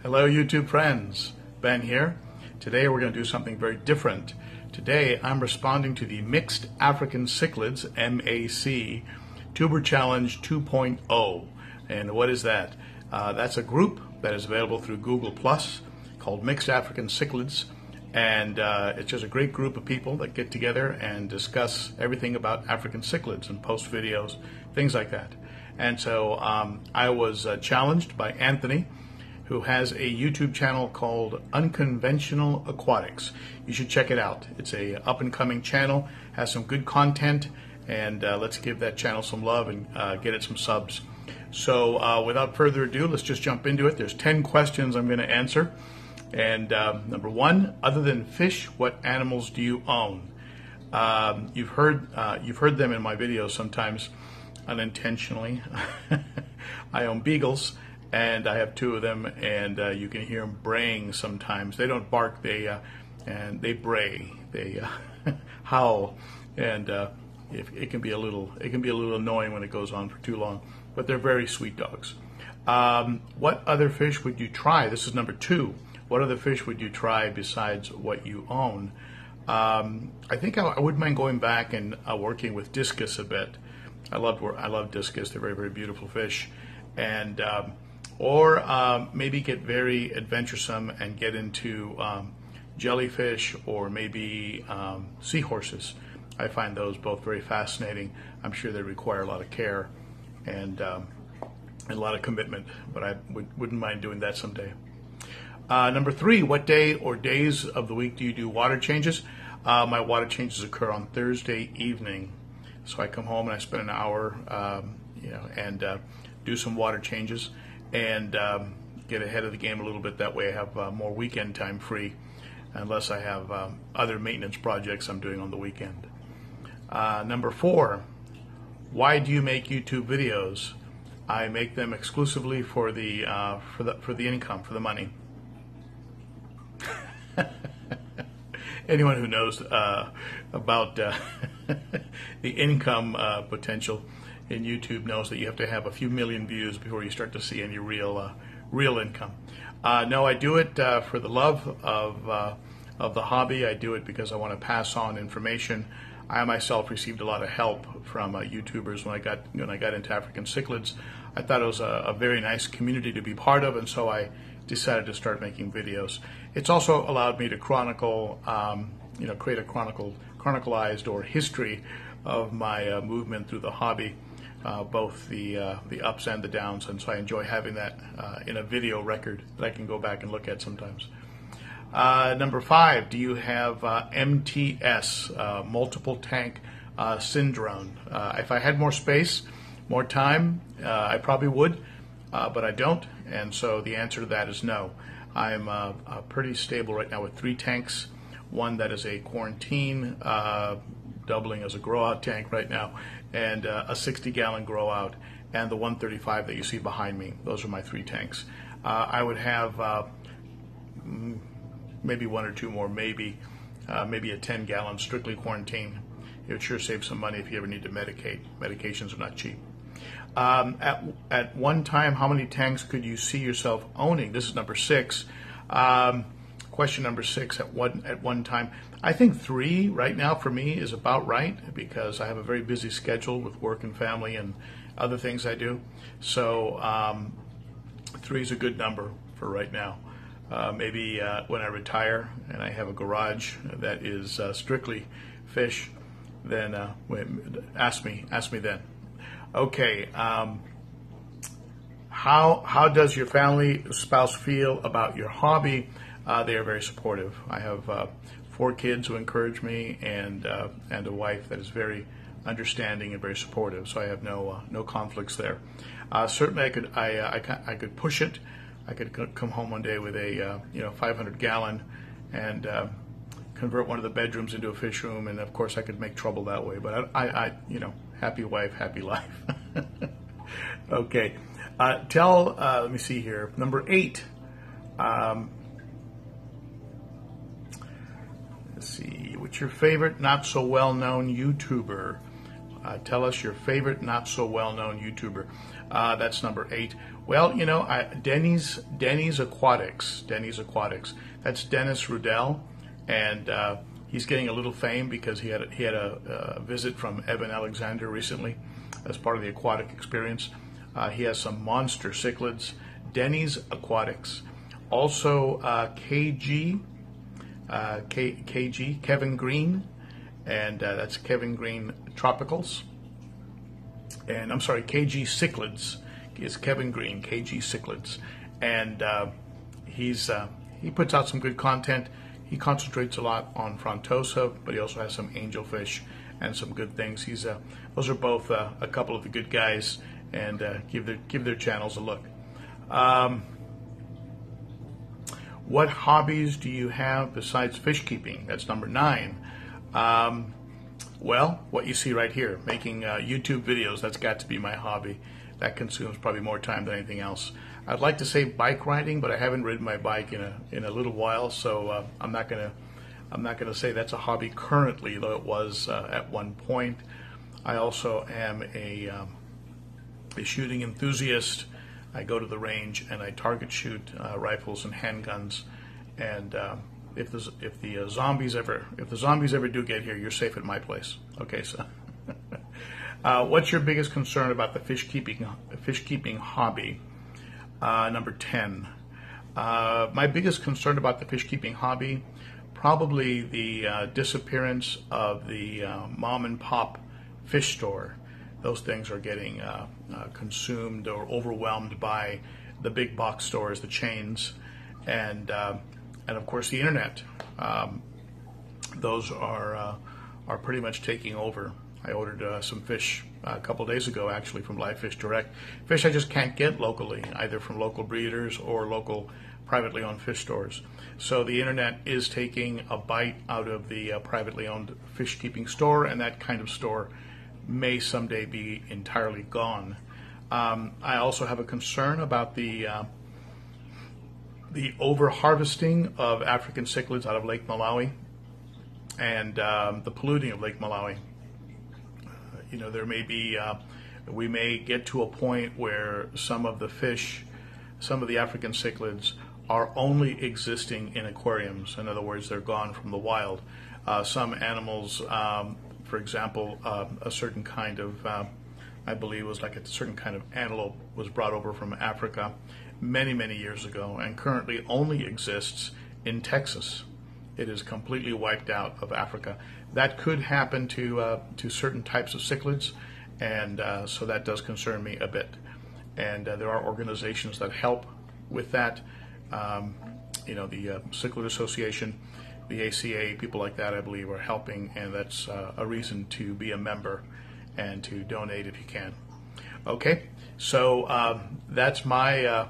Hello YouTube friends, Ben here. Today we're going to do something very different. Today I'm responding to the Mixed African Cichlids, M.A.C, TuberChallenge 2.0. And what is that? That's a group that is available through Google Plus called Mixed African Cichlid. And it's just a great group of people that get together and discuss everything about African cichlids and post videos, things like that. And so I was challenged by Anthony, who has a YouTube channel called Unconventional Aquatics. You should check it out. It's a up-and-coming channel, has some good content, and let's give that channel some love and get it some subs. So without further ado, let's just jump into it. There's 10 questions I'm going to answer. And number one, other than fish, what animals do you own? You've heard them in my videos sometimes unintentionally. I own beagles, and I have 2 of them, and you can hear them braying sometimes. They don't bark, they bray, they howl, and it can be a little annoying when it goes on for too long. But they're very sweet dogs. What other fish would you try? This is number 2. What other fish would you try besides what you own? I think I wouldn't mind going back and working with discus a bit. I love discus. They're very, very beautiful fish. And or maybe get very adventuresome and get into jellyfish or maybe seahorses. I find those both very fascinating. I'm sure they require a lot of care and a lot of commitment, but I wouldn't mind doing that someday. Number 3, what day or days of the week do you do water changes? My water changes occur on Thursday evening. So I come home and I spend an hour, and do some water changes and get ahead of the game a little bit. That way I have more weekend time free, unless I have other maintenance projects I'm doing on the weekend. Number 4, why do you make YouTube videos? I make them exclusively for the income, for the money. Anyone who knows about the income potential in YouTube knows that you have to have a few million views before you start to see any real income. No, I do it for the love of the hobby. I do it because I want to pass on information. I myself received a lot of help from YouTubers when I got into African cichlids. I thought it was a very nice community to be part of, and so I decided to start making videos. It's also allowed me to chronicle, create a chronicalized or history of my movement through the hobby, both the ups and the downs, and so I enjoy having that in a video record that I can go back and look at sometimes. Number 5, do you have MTS, multiple tank syndrome? If I had more space, more time, I probably would, but I don't, and so the answer to that is no. I'm pretty stable right now with 3 tanks, one that is a quarantine, doubling as a grow-out tank right now, and a 60-gallon grow-out, and the 135 that you see behind me. Those are my 3 tanks. I would have maybe 1 or 2 more, maybe a 10-gallon strictly quarantine. It would sure save some money if you ever need to medicate. Medications are not cheap. At one time, how many tanks could you see yourself owning? This is number 6. Question number 6, at one time. I think 3 right now for me is about right, because I have a very busy schedule with work and family and other things I do. So 3 is a good number for right now. Maybe when I retire and I have a garage that is strictly fish, then ask me then. Okay, how does your spouse feel about your hobby? They are very supportive. I have 4 kids who encourage me, and a wife that is very understanding and very supportive. So I have no conflicts there. Certainly, I could push it. I could come home one day with a 500-gallon and convert one of the bedrooms into a fish room, and of course I could make trouble that way. But I happy wife, happy life. Okay, let me see here. Number 8. Let's see. What's your favorite not so well-known YouTuber? Tell us your favorite not so well-known YouTuber. That's number 8. Well, you know, Denny's Aquatics. Denny's Aquatics. That's Dennis Ruedel, and he's getting a little fame because he had a visit from Eaven Alexander recently as part of the aquatic experience. He has some monster cichlids. Denny's Aquatics. Also KG Kevin Green, and that's Kevin Green Tropicals. And I'm sorry, KG Cichlids is Kevin Green, KG Cichlids, and he puts out some good content. He concentrates a lot on frontosa, but he also has some angelfish and some good things. Those are both a couple of the good guys, and give their channels a look. What hobbies do you have besides fish keeping? That's number 9. Well, what you see right here, making YouTube videos, that's got to be my hobby. That consumes probably more time than anything else. I'd like to say bike riding, but I haven't ridden my bike in a little while, so I'm not gonna say that's a hobby currently, though it was at one point. I also am a shooting enthusiast. I go to the range and I target shoot rifles and handguns, and if the zombies ever do get here, you're safe at my place. Okay, so what's your biggest concern about the fish keeping hobby? Number 10. My biggest concern about the fish keeping hobby, probably the disappearance of the mom and pop fish store. Those things are getting consumed or overwhelmed by the big box stores, the chains, and of course the internet. Those are pretty much taking over. I ordered some fish a couple days ago, actually, from Live Fish Direct. Fish I just can't get locally, either from local breeders or local privately owned fish stores. So the internet is taking a bite out of the privately owned fish keeping store, and that kind of store may someday be entirely gone. I also have a concern about the over-harvesting of African cichlids out of Lake Malawi, and the polluting of Lake Malawi. You know, there may be, we may get to a point where some of the fish, some of the African cichlids are only existing in aquariums. In other words, they're gone from the wild. Some animals, for example, a certain kind of, I believe it was like a certain kind of antelope was brought over from Africa many, many years ago, and currently only exists in Texas. It is completely wiped out of Africa. That could happen to certain types of cichlids, and so that does concern me a bit. And there are organizations that help with that. You know, the Cichlid Association, the ACA, people like that, I believe, are helping, and that's a reason to be a member and to donate if you can. Okay, so that's my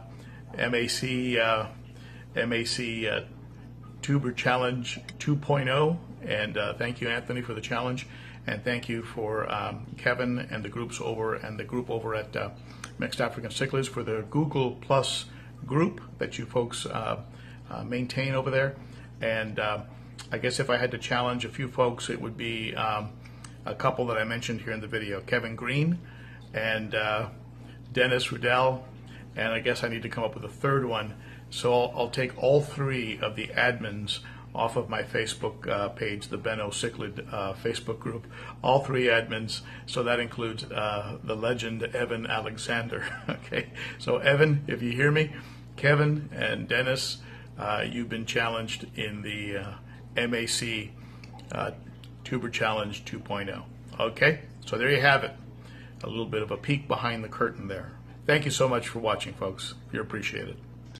M.A.C. TuberChallenge 2.0, and thank you, Anthony, for the challenge, and thank you for Kevin and the group over at Mixed African Cichlids for the Google Plus group that you folks maintain over there. And I guess if I had to challenge a few folks, it would be a couple that I mentioned here in the video, Kevin Green and Dennis Ruedel, and I guess I need to come up with a third one. So I'll take all 3 of the admins off of my Facebook page, the Ben.o.cichlid Facebook group, all 3 admins, so that includes the legend Eaven Alexander. Okay, so Evan, if you hear me, Kevin and Dennis, you've been challenged in the M.A.C. TuberChallenge 2.0. Okay, so there you have it. A little bit of a peek behind the curtain there. Thank you so much for watching, folks. You appreciate it.